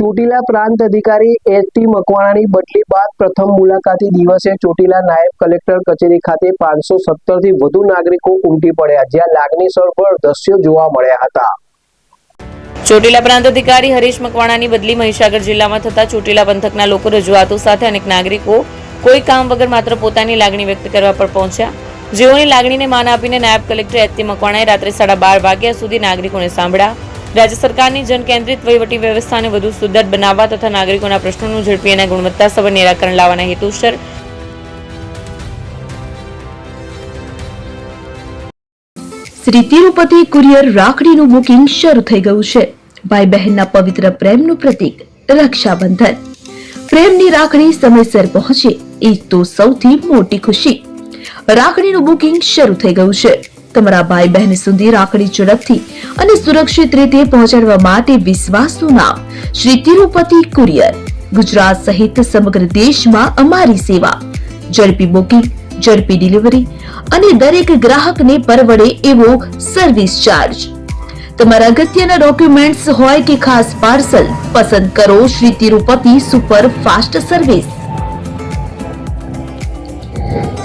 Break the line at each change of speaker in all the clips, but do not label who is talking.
ચોટીલા પ્રાંત અધિકારી એસ.ટી. મકવાણાની બદલી બાદ પ્રથમ મુલાકાતી દિવસે ચોટીલા નાયબ કલેક્ટર કચેરી ખાતે 517થી વધુ નાગરિકો ઉમટી પડ્યા, જ્યાં લાગણીસભર દ્રશ્યો જોવા મળ્યા હતા.
ચોટીલા પ્રાંત અધિકારી હરીશ મકવાણાની બદલી મહીસાગર જિલ્લામાં થતા ચોટીલા પંથકના લોકો રજૂઆતો સાથે અનેક નાગરિકો કોઈ કામ વગર માત્ર પોતાની લાગણી વ્યક્ત કરવા પર પહોંચ્યા. જેઓની લાગણીને માન આપીને નાયબ કલેક્ટર એસ.ટી. મકવાણાએ રાત્રે 12:30 વાગ્યા સુધી નાગરિકોને સાંભળ્યા. રાજ્ય સરકારની જનકેન્દ્રિત વહીવટી વ્યવસ્થાને વધુ સુદૃઢ બનાવવા તથા નાગરિકોના પ્રશ્નોનું ઝડપી અને ગુણવત્તાસભર નિરાકરણ લાવવાના હેતુસર
શ્રી તિરુપતિ કુરિયર રાખડીનું બુકિંગ શરૂ થઈ ગયું છે. ભાઈ બહેનના પવિત્ર પ્રેમનું પ્રતીક રક્ષાબંધન. પ્રેમની રાખડી સમયસર પહોંચે એ તો સૌથી મોટી ખુશી. રાખડીનું બુકિંગ શરૂ થઈ ગયું છે. તમારા ભાઈ બહેન સુધી રાખડી ઝડપથી અને સુરક્ષિત રીતે પહોંચાડવા માટે વિશ્વાસનું નામ શ્રી તિરુપતિ કુરિયર. ગુજરાત સહિત સમગ્ર દેશમાં અમારી સેવા. ઝડપી બુકિંગ, ઝડપી ડિલિવરી અને દરેક ગ્રાહકને પરવડે એવો સર્વિસ ચાર્જ. તમારા અગત્યના ડોક્યુમેન્ટ્સ હોય કે ખાસ પાર્સલ, પસંદ કરો Shri Tirupati super fast service.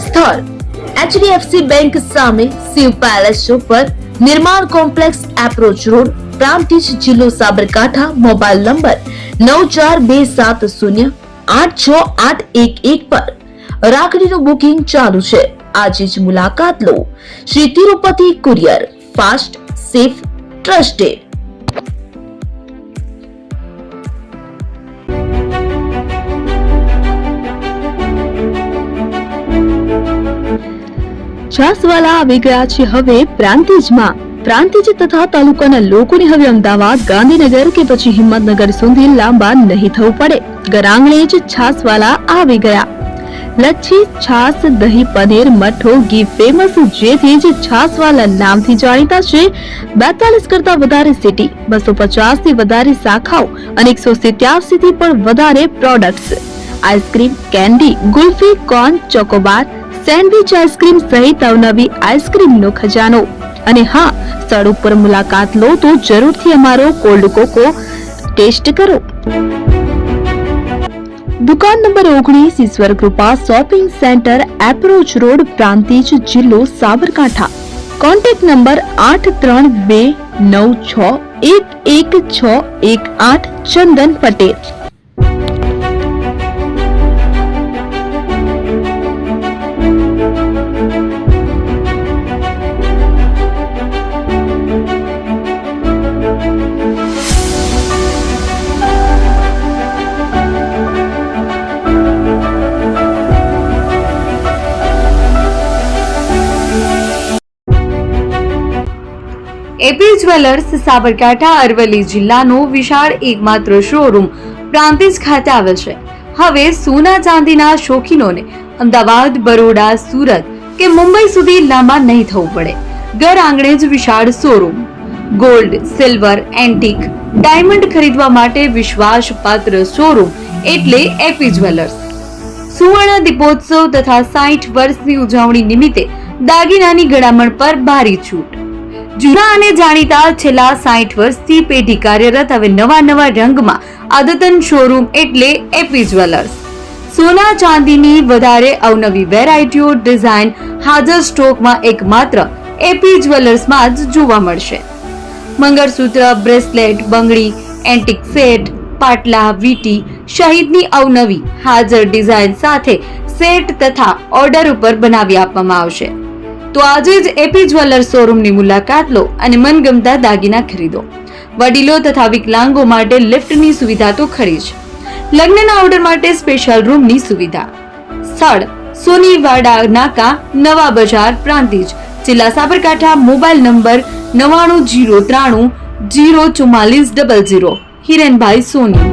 સ્થળ HDFC બેંક સામે, શિવ પેલેસ ઉપર, નિર્માણ કોમ્પ્લેક્સ, એપ્રોચ રોડ, પ્રાંતિજ, જિલ્લો સાબરકાંઠા. મોબાઈલ નંબર 9427086811 પર. રાખડીનું બુકિંગ ચાલુ છે. આજે જ મુલાકાત લો. Shri Tirupati courier, fast, safe, trusted. છાસવાલા આવી ગયા છે હવે પ્રાંતિજમાં. પ્રાંતિજ તથા તાલુકાના લોકોને હવે અમદાવાદ, ગાંધીનગર કે પછી હિંમતનગર સુધી લાંબા નહીં થવું પડે. ઘર આંગણે જ છાસવાલા આવી ગયા. લચ્છી, છાસ, દહીં, પનીર, મઠો, ઘી ફેમસ, જેથી જ છાસવાલા નામથી જાણીતા છે. 42 કરતા વધારે સિટી, 250 થી વધારે શાખાઓ અને 187 થી પણ વધારે products. Ice cream, candy, kulfi, corn, Chocobar, sandwich ice cream સહિત અવનવી આઈસ્ક્રીમનો ખજાનો. અને હા, સ્થળ ઉપર મુલાકાત લો તો જરૂરથી અમારો કોલ્ડ કોકો ટેસ્ટ કરો. દુકાન number 19, Ishwar Krupa shopping centre, approach road, Prantij, જિલ્લો Sabarkantha. Contact number 8329611618. Chandan Patel.
AP jewellers Sabarkantha Aravalli જિલ્લાનો વિશાળ એકમાત્ર શોરૂમ પ્રાંતિજ ખાતે આવેલ છે. હવે સોના ચાંદીના શોખીનોને અમદાવાદ, બરોડા, સુરત કે મુંબઈ સુધી લાંબા નહીં થવું પડે. ઘર આંગણે જ વિશાળ showroom. Gold, silver, antique, diamond ખરીદવા માટે વિશ્વાસપાત્ર શોરૂમ એટલે એપી જ્વેલર્સ. સુવર્ણ દીપોત્સવ તથા 60 વર્ષની ઉજવણી નિમિત્તે દાગીનાની ગળામણ પર ભારી છૂટ. જૂના અને જાણીતા છેલ્લા 60 વર્ષથી પેઢી કાર્યરત હવે નવા રંગમાં અદ્યતન શોરૂમ એટલે એપી જ્વેલર્સ. સોના ચાંદીની વધારે અવનવી વેરાયટીઓ, ડિઝાઇન હાજર સ્ટોકમાં એકમાત્ર એપી જ્વેલર્સમાં જ જોવા મળશે. મંગળસૂત્ર, બ્રેસલેટ, બંગડી, એન્ટિક સેટ, પાટલા, વીટી સહિતની અવનવી હાજર ડિઝાઇન સાથે સેટ તથા ઓર્ડર ઉપર બનાવી આપવામાં આવશે. તો આજે જ એપી જ્વેલર્સ શોરૂમની મુલાકાત લો અને મનગમતા દાગીના ખરીદો. વડીલો તથા વિકલાંગો માટે લિફ્ટની સુવિધા તો ખરી જ. લગ્નના ઓર્ડર માટે સ્પેશિયલ રૂમની સુવિધા. સ્થળ સોનીવાડા નાકા, નવા બજાર, પ્રાંતિજ, જિલ્લા સાબરકાંઠા. Mobile number 9903304400. હિરેનભાઈ સોની.